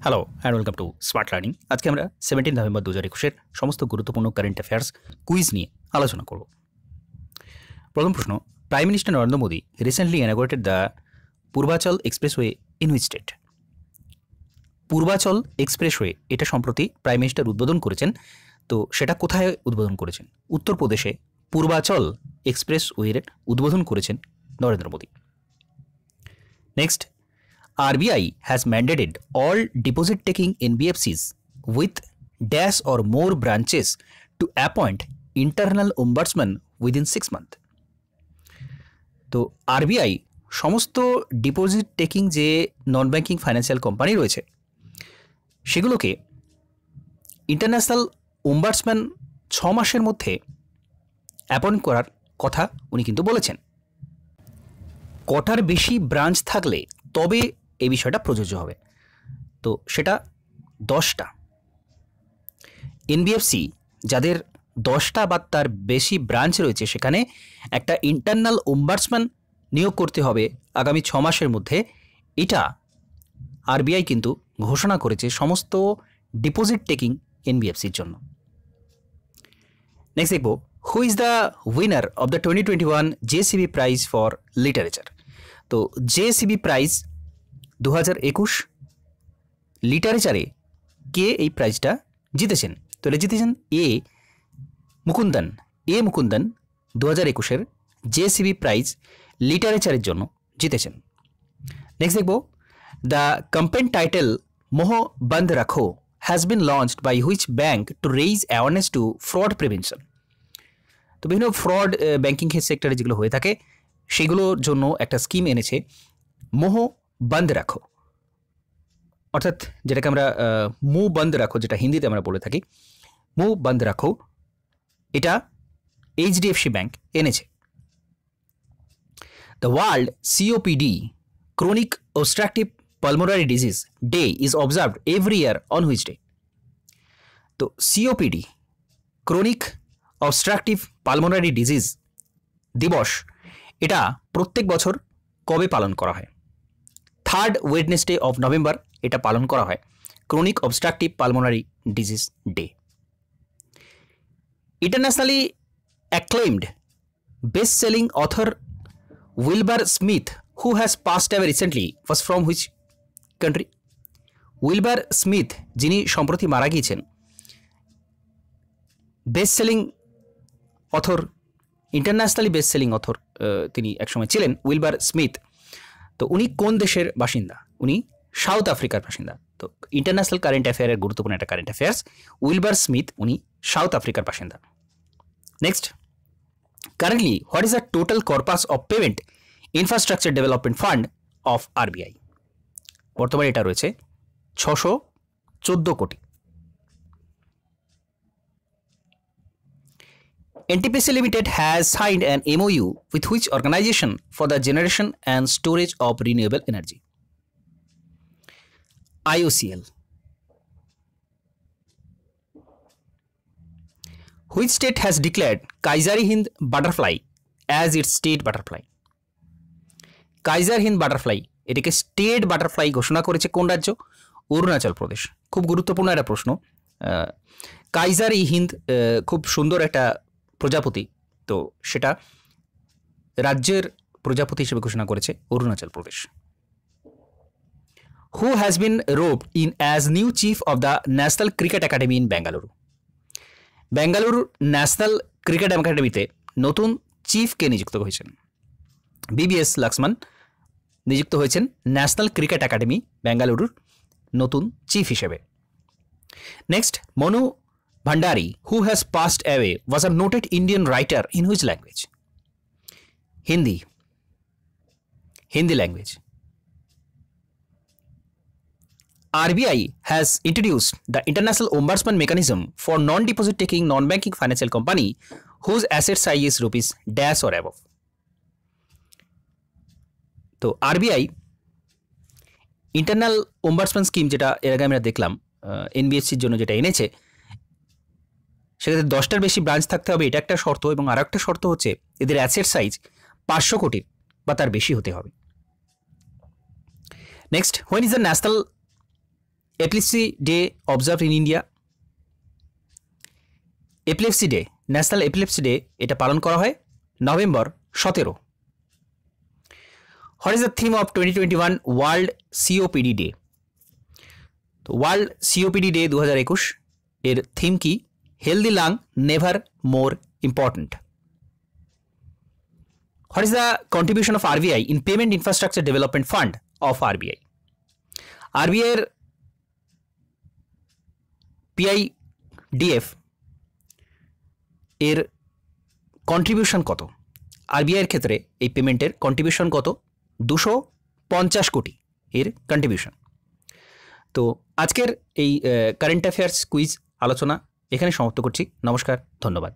Hello and welcome to smart learning. আজকে আমরা 17 November 2021 সমস্ত গুরুত্বপূর্ণ কারেন্ট অ্যাফেয়ার্স কুইজ নিয়ে আলোচনা করব। প্রথম প্রশ্ন, prime minister Narendra Modi recently inaugurated the Purvanchal expressway in which state? Purvanchal expressway এটা সম্প্রতি প্রাইম মিনিস্টার উদ্বোধন করেছেন। তো সেটা কোথায় উদ্বোধন করেছেন? উত্তরপ্রদেশে পূর্বাচল এক্সপ্রেসওয়ের উদ্বোধন করেছেন Narendra Modi. Next, RBI has mandated all deposit-taking NBFCs with dash or more branches to appoint internal ombudsman within 6 months. তো RBI সমস্ত ডিপোজিট টেকিং যে নন ব্যাংকিং ফাইন্যান্সিয়াল কোম্পানি রয়েছে সেগুলোকে ইন্টারন্যাশনাল ওম্বাডসম্যান 6 মাসের মধ্যে অ্যাপয়েন্ট করার কথা উনি কিন্তু বলেছেন। কটার বেশি ব্রাঞ্চ থাকলে তবে এই বিষয়টা প্রযোজ্য হবে? তো সেটা 10টা। এনবিএফসি যাদের 10টা বা তার বেশি ব্রাঞ্চ রয়েছে সেখানে একটা ইন্টারনাল ওম্বাডসম্যান নিয়োগ করতে হবে আগামী 6 মাসের মধ্যে। এটা আরবিআই কিন্তু ঘোষণা করেছে সমস্ত ডিপোজিট টেকিং এনবিএফসির জন্য। নেক্সট দেখব, who is the winner of the 2021 JCB prize for literature? তো জেসিবি প্রাইজ 2021 লিটারেচারে কে এই প্রাইজটা জিতেছেন? তো এটা জিতেছেন এ মুকুন্দন। 2021-এর জেসিবি প্রাইজ লিটারেচারের জন্য জিতেছেন। নেক্সট দেখব, দ্য ক্যাম্পেইন টাইটেল মোহ বন্ধ রাখো has been launched by which bank to raise awareness to fraud prevention? তো বিভিন্ন ফ্রড ব্যাঙ্কিং সেক্টরে যেগুলো হয়ে থাকে সেগুলোর জন্য একটা স্কিম এনেছে মোহ বন্ধ রাখো, অর্থাৎ যেটাকে আমরা মুহ বন্ধ রাখো, যেটা হিন্দিতে আমরা বলে থাকি মুহ বন্ধ রাখো, এটা এইচডিএফসি ব্যাংক এনেছে। The world COPD chronic obstructive pulmonary disease day is observed every year on which day? তো COPD chronic obstructive pulmonary disease দিবস এটা প্রত্যেক বছর কবে পালন করা হয়? 3rd ওয়েডনেসডে অফ নভেম্বর এটা পালন করা হয় chronic obstructive pulmonary disease day. Internationally acclaimed best selling author Wilbur Smith who has passed away recently was from which country? Wilbur Smith যিনি সম্প্রতি মারা গিয়েছেন, best selling author, internationally best selling author তিনি একসময় ছিলেন উইলবার স্মিথ। তো উনি কোন দেশের বাসিন্দা? উনি সাউথ আফ্রিকার বাসিন্দা। তো ইন্টারন্যাশনাল কারেন্ট অ্যাফেয়ারের গুরুত্বপূর্ণ একটা কারেন্ট অ্যাফেয়ার্স, উইলবার স্মিথ উনি সাউথ আফ্রিকার বাসিন্দা। Next, currently what is the total corpus of payment infrastructure development fund of RBI? বর্তমানে এটা রয়েছে 614 কোটি। NTPC Limited has signed an MOU with which organization for the generation and storage of renewable energy? IOCL. Which state has declared Kaiser-i-Hind butterfly as its state butterfly? Kaiser-Hind butterfly এটাকে state butterfly ঘোষণা করেছে কোন রাজ্য? অরুণাচল প্রদেশ। খুব গুরুত্বপূর্ণ একটা প্রশ্ন। কাইজার-ই-হিন্দ খুব সুন্দর একটা প্রজাপতি, তো সেটা রাজ্যের প্রজাপতি হিসেবে ঘোষণা করেছে Arunachal Pradesh. Who has been roped in as new chief of the national cricket academy in Bengaluru? Bengaluru national cricket একাডেমিতে নতুন চিফ কে নিযুক্ত হয়েছেন? বিবিএস লক্ষ্মণ নিযুক্ত হয়েছেন ন্যাশনাল ক্রিকেট একাডেমি বেঙ্গালুরুর নতুন চিফ হিসেবে। Next, Manu Bhandari, who has passed away, was a noted Indian writer in which language? Hindi language. RBI has introduced the International Ombudsman mechanism for non-deposit taking non-banking financial company whose asset size is rupees dash or above. তো RBI internal ওম্বাডসম্যান scheme যেটা এর আগে আমরা দেখলাম এনবিএফসির জন্য যেটা এনেছে, সেক্ষেত্রে 10টার বেশি ব্রাঞ্চ থাকতে হবে, এটা একটা শর্ত, এবং আর একটা শর্ত হচ্ছে এদের অ্যাসেট সাইজ 500 কোটির বা তার বেশি হতে হবে। Next, when is the national epilepsy day observed in India. Epilepsy day, national epilepsy day, এটা পালন করা হয় November 17। What is the theme of 2021 world COPD day? তো ওয়ার্ল্ড সিওপিডি ডে 2021 এর থিম কি? Healthy lung never more important. What is the contribution of RBI in payment infrastructure development fund of RBI? আরবিআইয়ের PIDF এর contribution কত? আরবিআইয়ের ক্ষেত্রে এই পেমেন্টের contribution কত? 250 কোটি এর কন্ট্রিবিউশন। তো আজকের এই কারেন্ট অ্যাফেয়ার্স কুইজ আলোচনা এখানে সমাপ্ত করছি। নমস্কার, ধন্যবাদ।